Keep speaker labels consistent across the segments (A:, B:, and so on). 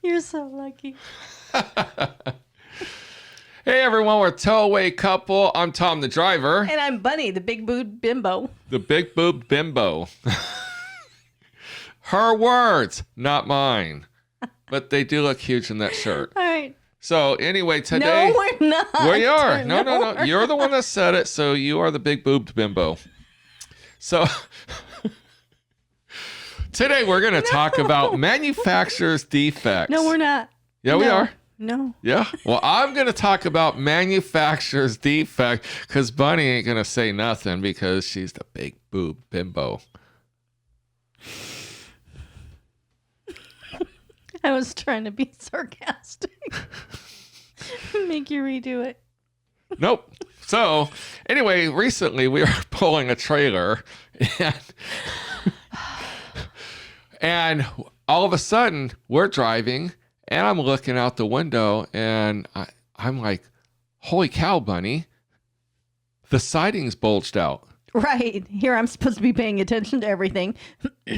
A: You're so lucky.
B: Hey everyone, we're TowawayCouple. I'm Tom the driver.
A: And I'm Bunny, the big booed bimbo.
B: The big boobed bimbo. Her words, not mine. But they do look huge in that shirt.
A: All right.
B: So anyway, today...
A: No, we're not.
B: We are. No. You're the one that said it, so you are the big boobed bimbo. So... Today we're going to talk about manufacturer's defects.
A: No, we're not.
B: Yeah, we are.
A: No.
B: Yeah. Well, I'm going to talk about manufacturer's defect because Bunny ain't going to say nothing because she's the big boob bimbo.
A: I was trying to be sarcastic. Make you redo it.
B: Nope. So, anyway, recently we were pulling a trailer and all of a sudden we're driving and I'm looking out the window and I'm like, holy cow, Bunny, the siding's bulged out.
A: Right. Here I'm supposed to be paying attention to everything.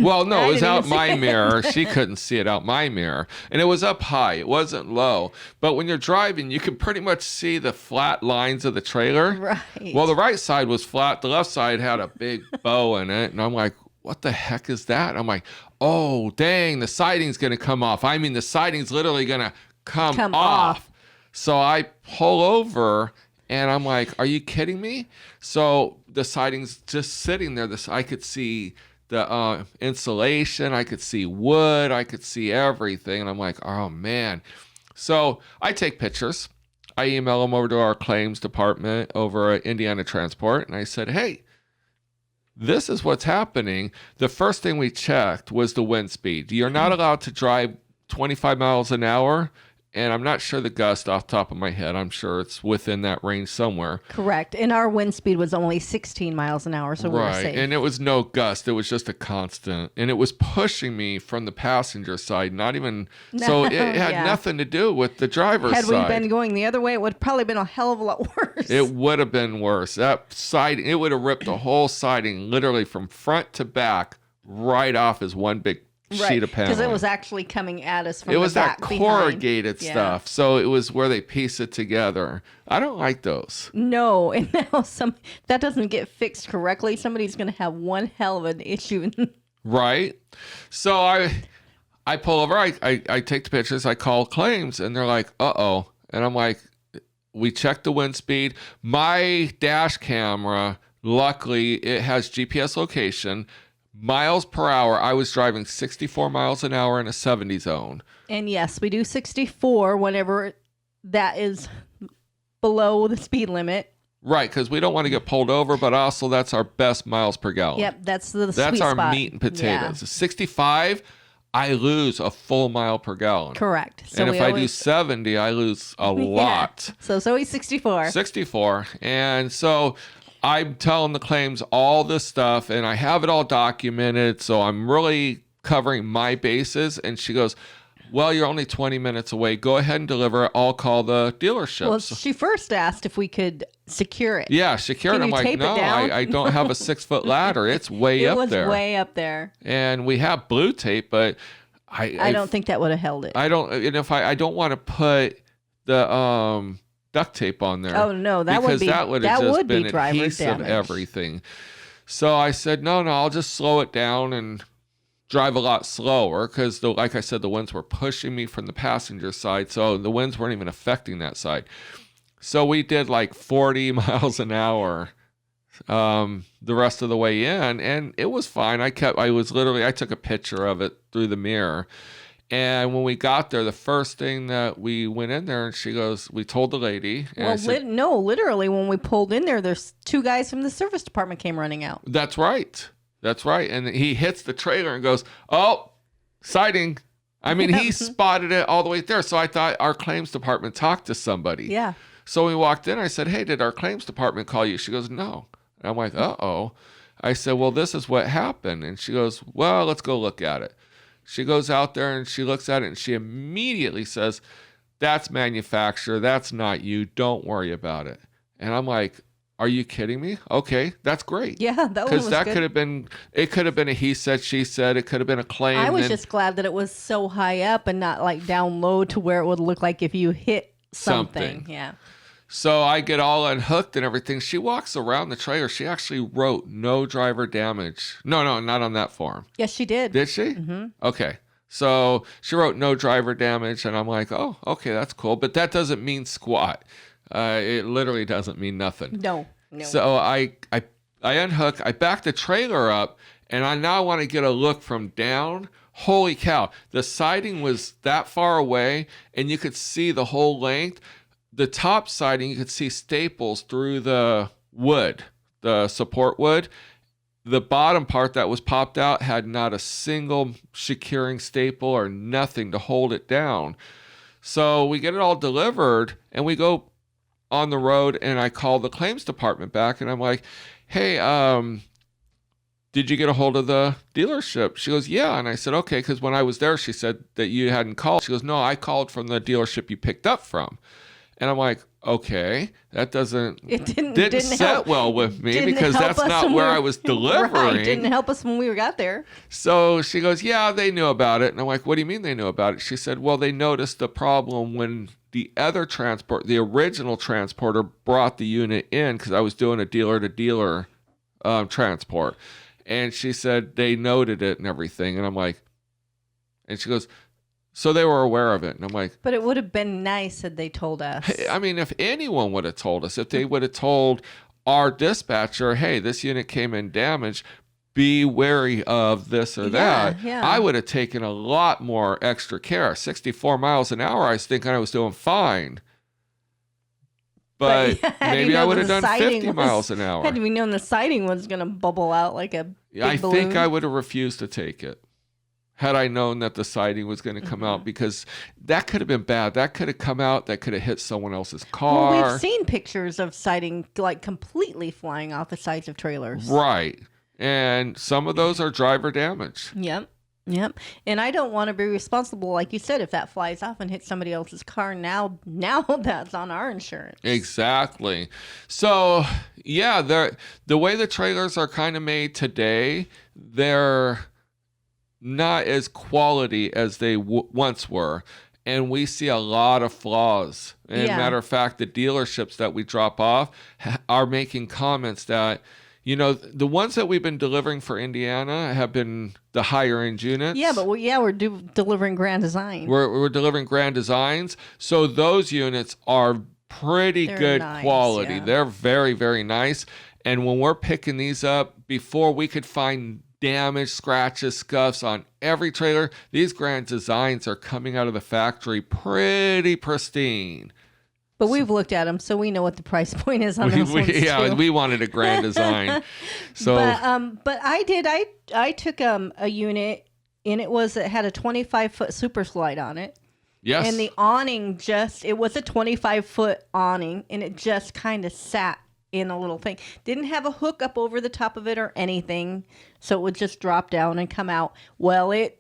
B: Well, no, it was out my mirror. She couldn't see it out my mirror. And it was up high. It wasn't low. But when you're driving, you can pretty much see the flat lines of the trailer.
A: Right.
B: Well, the right side was flat. The left side had a big bow in it. And I'm like, what the heck is that? I'm like, oh, dang, the siding's going to come off. I mean, the siding's literally going to come off. So I pull over and I'm like, are you kidding me? So the siding's just sitting there. I could see the insulation. I could see wood. I could see everything. And I'm like, oh, man. So I take pictures. I email them over to our claims department over at Indiana Transport. And I said, hey, this is what's happening. The first thing we checked was the wind speed. You're not allowed to drive 25 miles an hour. And I'm not sure the gust off the top of my head. I'm sure it's within that range somewhere.
A: Correct. And our wind speed was only 16 miles an hour, so we were safe.
B: And it was no gust. It was just a constant. And it was pushing me from the passenger side, not even... So it had nothing to do with the driver's side.
A: Had we been going the other way, it would probably been a hell of a lot worse.
B: It would have been worse. That siding, it would have ripped the whole siding literally from front to back right off as one big sheet of paneling.
A: Because it was actually coming at us from
B: the back. It was that
A: behind.
B: corrugated stuff. So it was where they piece it together. I don't like those.
A: No. And now that doesn't get fixed correctly. Somebody's going to have one hell of an issue.
B: Right. So I pull over. I take the pictures. I call claims. And they're like, uh-oh. And I'm like, we checked the wind speed. My dash camera, luckily, it has GPS location. Miles per hour, I was driving 64 miles an hour in a 70 zone. And
A: yes, we do 64 whenever that is below the speed limit.
B: Right, because we don't want to get pulled over, but also that's our best miles per gallon.
A: Yep, that's the sweet
B: our
A: spot.
B: Meat and potatoes. Yeah. 65, I lose a full mile per gallon.
A: Correct.
B: So and if I do 70, I lose a lot.
A: So it's always 64.
B: 64. And so... I'm telling the claims all this stuff and I have it all documented. So I'm really covering my bases. And she goes, well, you're only 20 minutes away. Go ahead and deliver it. I'll call the dealership.
A: Well, she first asked if we could secure it.
B: Yeah, secure it. I'm like, no, I don't have a 6-foot ladder. It's way up there.
A: It was way up there.
B: And we have blue tape, but
A: I don't think that would have held it.
B: I don't. And if I don't want to put the, duct tape on there.
A: Oh no, that would be
B: adhesive everything. So I said, no, I'll just slow it down and drive a lot slower because, like I said, the winds were pushing me from the passenger side, so the winds weren't even affecting that side. So we did like 40 miles an hour the rest of the way in, and it was fine. I took a picture of it through the mirror. And when we got there, the first thing that we went in there and she goes, we told the lady.
A: Well, literally when we pulled in there, there's 2 guys from the service department came running out.
B: That's right. And he hits the trailer and goes, oh, siding. I mean, he spotted it all the way there. So I thought our claims department talked to somebody.
A: Yeah.
B: So we walked in. I said, hey, did our claims department call you? She goes, no. And I'm like, uh-oh. I said, well, this is what happened. And she goes, well, let's go look at it. She goes out there and she looks at it and she immediately says, that's manufacturer. That's not you. Don't worry about it. And I'm like, are you kidding me? Okay, that's great.
A: Yeah, that one
B: Because
A: was
B: that
A: good.
B: could have been, it could have been a he said, she said. It could have been a claim.
A: I was just glad that it was so high up and not like down low to where it would look like if you hit something. Yeah.
B: So I get all unhooked and everything. She walks around the trailer. She actually wrote no driver damage. No, not on that form.
A: Yes, she did.
B: Did she? Mm-hmm. Okay. So she wrote no driver damage, and I'm like, oh, okay, that's cool. But that doesn't mean squat. It literally doesn't mean nothing.
A: No.
B: So I unhook, I back the trailer up, and I now want to get a look from down. Holy cow. The siding was that far away, and you could see the whole length. The top siding, you could see staples through the wood, the support wood. The bottom part that was popped out had not a single securing staple or nothing to hold it down. So we get it all delivered, and we go on the road, and I call the claims department back, and I'm like, hey, did you get a hold of the dealership? She goes, yeah. And I said, okay, because when I was there, she said that you hadn't called. She goes, no, I called from the dealership you picked up from. And I'm like, okay, that didn't set well with me because that's not where I was delivering.
A: Right, didn't help us when we got there.
B: So she goes, yeah, they knew about it. And I'm like, what do you mean they knew about it? She said, well, they noticed the problem when the other the original transporter brought the unit in because I was doing a dealer-to-dealer transport. And she said they noted it and everything. And I'm like, and she goes, so they were aware of it. And I'm like,
A: but it would have been nice had they told us.
B: I mean, if anyone would have told us, if they would have told our dispatcher, hey, this unit came in damaged, be wary of this or that, I would have taken a lot more extra care. 64 miles an hour, I was thinking I was doing fine. But maybe I would have done 50 miles an hour.
A: Had we known the siding was going to bubble out like a big balloon.
B: Think I would have refused to take it. Had I known that the siding was going to come out, because that could have been bad. That could have come out. That could have hit someone else's car.
A: Well, we've seen pictures of siding like completely flying off the sides of trailers.
B: Right. And some of those are driver damage.
A: Yep. And I don't want to be responsible, like you said, if that flies off and hits somebody else's car. Now that's on our insurance.
B: Exactly. So, yeah, the way the trailers are kind of made today, they're not as quality as they once were. And we see a lot of flaws. And matter of fact, the dealerships that we drop off are making comments that, you know, the ones that we've been delivering for Indiana have been the higher end units.
A: Yeah, but we're delivering Grand Design.
B: We're delivering Grand Designs. So those units are pretty good quality. Yeah. They're very, very nice. And when we're picking these up, before we could find damage, scratches, scuffs on every trailer, these Grand Designs are coming out of the factory pretty pristine.
A: But we've looked at them, so we know what the price point is on those ones too.
B: We wanted a Grand Design. So,
A: but I took a unit, and it had a 25-foot super slide on it.
B: Yes.
A: And the awning it was a 25-foot awning, and it just kind of sat in a little thing. Didn't have a hook up over the top of it or anything, so it would just drop down and come out. Well, it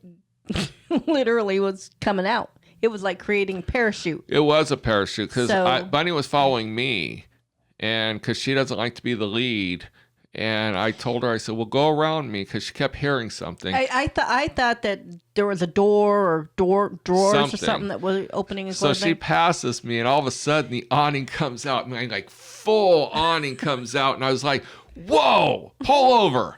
A: literally was coming out. It was like creating a parachute.
B: It was a parachute because Bunny was following me, and because she doesn't like to be the lead. And I told her, I said, well, go around me, because she kept hearing something.
A: I thought that there was a door or drawers or something that was opening and closing.
B: So she passes me, and all of a sudden the awning comes out. I mean, like full awning comes out, and I was like, whoa, pull over.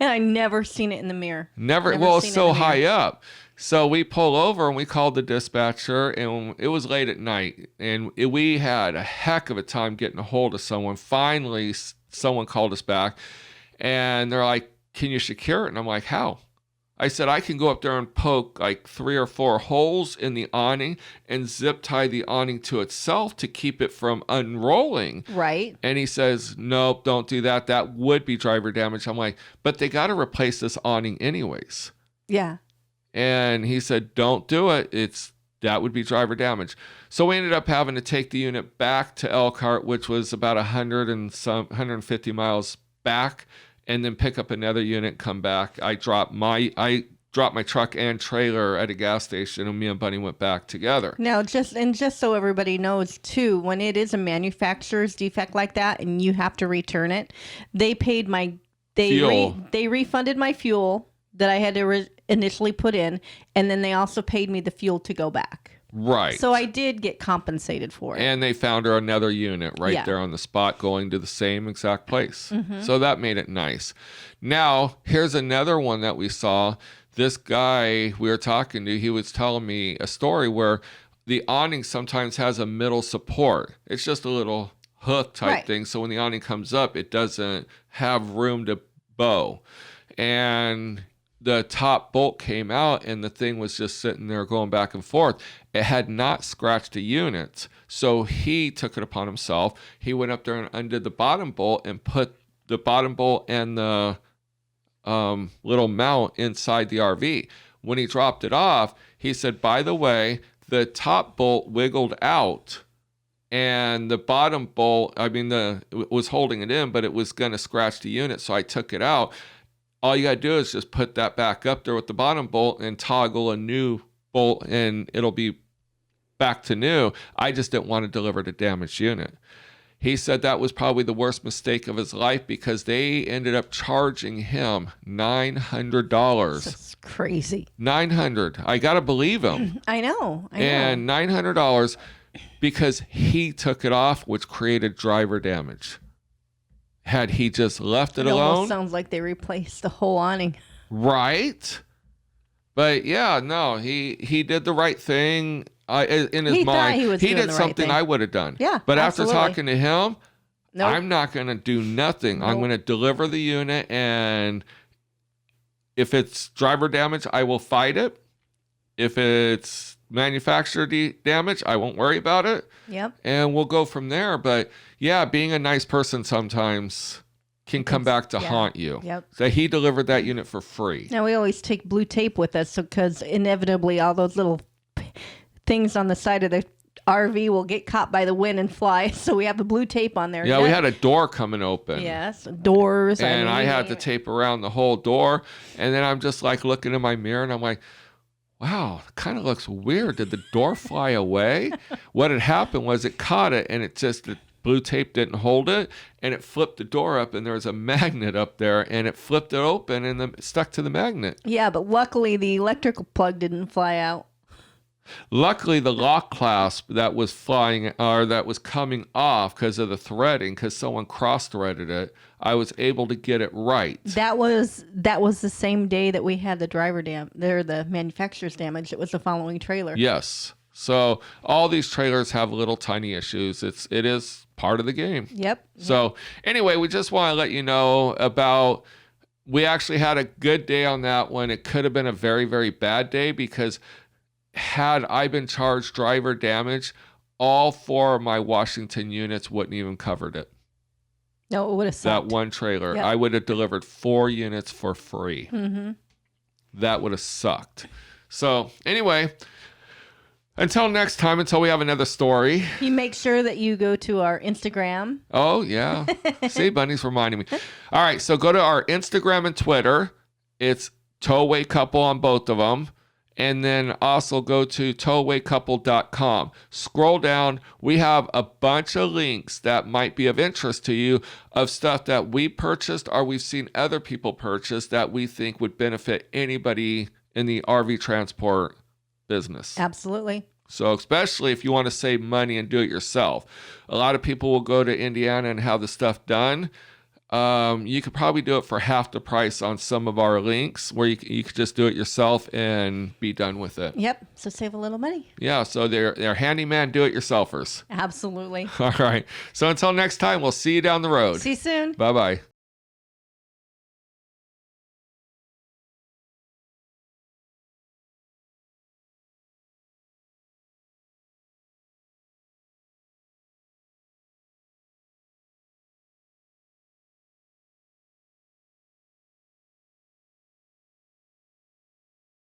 A: And I never seen it in the mirror.
B: Never well, it's so high up. So we pull over, and we called the dispatcher, and it was late at night, and we had a heck of a time getting a hold of someone. Finally, someone called us back, and they're like, can you secure it? And I'm like, how? I said, I can go up there and poke like 3 or 4 holes in the awning and zip tie the awning to itself to keep it from unrolling.
A: Right.
B: And he says, nope, don't do that. That would be driver damage. I'm like, but they got to replace this awning anyways.
A: Yeah.
B: And he said, don't do it. That would be driver damage. So we ended up having to take the unit back to Elkhart, which was about 150 miles back, and then pick up another unit, come back. I dropped my truck and trailer at a gas station, and me and Bunny went back together.
A: Now, just so everybody knows too, when it is a manufacturer's defect like that and you have to return it, they paid they refunded my fuel that I had to initially put in, and then they also paid me the fuel to go back.
B: Right.
A: So I did get compensated for it.
B: And they found her another unit right there on the spot going to the same exact place.
A: Mm-hmm.
B: So that made it nice. Now, here's another one that we saw. This guy we were talking to, he was telling me a story where the awning sometimes has a middle support. It's just a little hook type thing. So when the awning comes up, it doesn't have room to bow. And the top bolt came out and the thing was just sitting there going back and forth. It had not scratched a unit. So he took it upon himself. He went up there and undid the bottom bolt and put the bottom bolt and the little mount inside the RV. When he dropped it off, he said, by the way, the top bolt wiggled out and the bottom bolt, it was holding it in, but it was going to scratch the unit. So I took it out. All you got to do is just put that back up there with the bottom bolt and toggle a new bolt and it'll be back to new. I just didn't want to deliver the damaged unit. He said that was probably the worst mistake of his life because they ended up charging him $900.
A: That's crazy.
B: $900. I got to believe him.
A: I know.
B: And $900 because he took it off, which created driver damage. Had he just left it alone?
A: Almost sounds like they replaced the whole awning.
B: Right? But yeah, no, he did the right thing in his mind. He did something I would have done.
A: Yeah,
B: but
A: absolutely.
B: After talking to him, I'm not going to do nothing. I'm going to deliver the unit, and if it's driver damage, I will fight it. If it's manufacturer damage, I won't worry about it.
A: Yep.
B: And we'll go from there. But yeah, being a nice person sometimes can come back to haunt you.
A: Yep.
B: So he delivered that unit for free.
A: Now we always take blue tape with us because inevitably all those little things on the side of the RV will get caught by the wind and fly. So we have the blue tape on there.
B: Yeah, we had a door coming open.
A: Yes, doors.
B: And I had to tape around the whole door. And then I'm just like looking in my mirror and I'm like, wow, it kind of looks weird. Did the door fly away? What had happened was it caught it and the blue tape didn't hold it and it flipped the door up and there was a magnet up there and it flipped it open and it stuck to the magnet.
A: Yeah, but luckily the electrical plug didn't fly out.
B: Luckily, the lock clasp that was coming off because of the threading, because someone cross-threaded it, I was able to get it right.
A: That was the same day that we had the manufacturer's damage. It was the following trailer.
B: Yes. So all these trailers have little tiny issues. It is part of the game.
A: Yep.
B: So anyway, we just want to let you know about. We actually had a good day on that one. It could have been a very, very bad day because had I been charged driver damage, all 4 of my Washington units wouldn't even covered it.
A: No, it would have sucked.
B: That one trailer.
A: Yep.
B: I would have delivered 4 units for free.
A: Mm-hmm.
B: That would have sucked. So anyway, until next time, until we have another story.
A: You make sure that you go to our Instagram.
B: Oh, yeah. See, Bunny's reminding me. All right, so go to our Instagram and Twitter. It's TowawayCouple on both of them. And then also go to TowawayCouple.com. Scroll down. We have a bunch of links that might be of interest to you of stuff that we purchased or we've seen other people purchase that we think would benefit anybody in the RV transport business.
A: Absolutely.
B: So especially if you want to save money and do it yourself. A lot of people will go to Indiana and have the stuff done. You could probably do it for half the price on some of our links where you could just do it yourself and be done with it.
A: Yep. So save a little money.
B: Yeah. So they're handyman do-it-yourselfers.
A: Absolutely.
B: All right. So until next time, we'll see you down the road.
A: See you soon.
B: Bye-bye.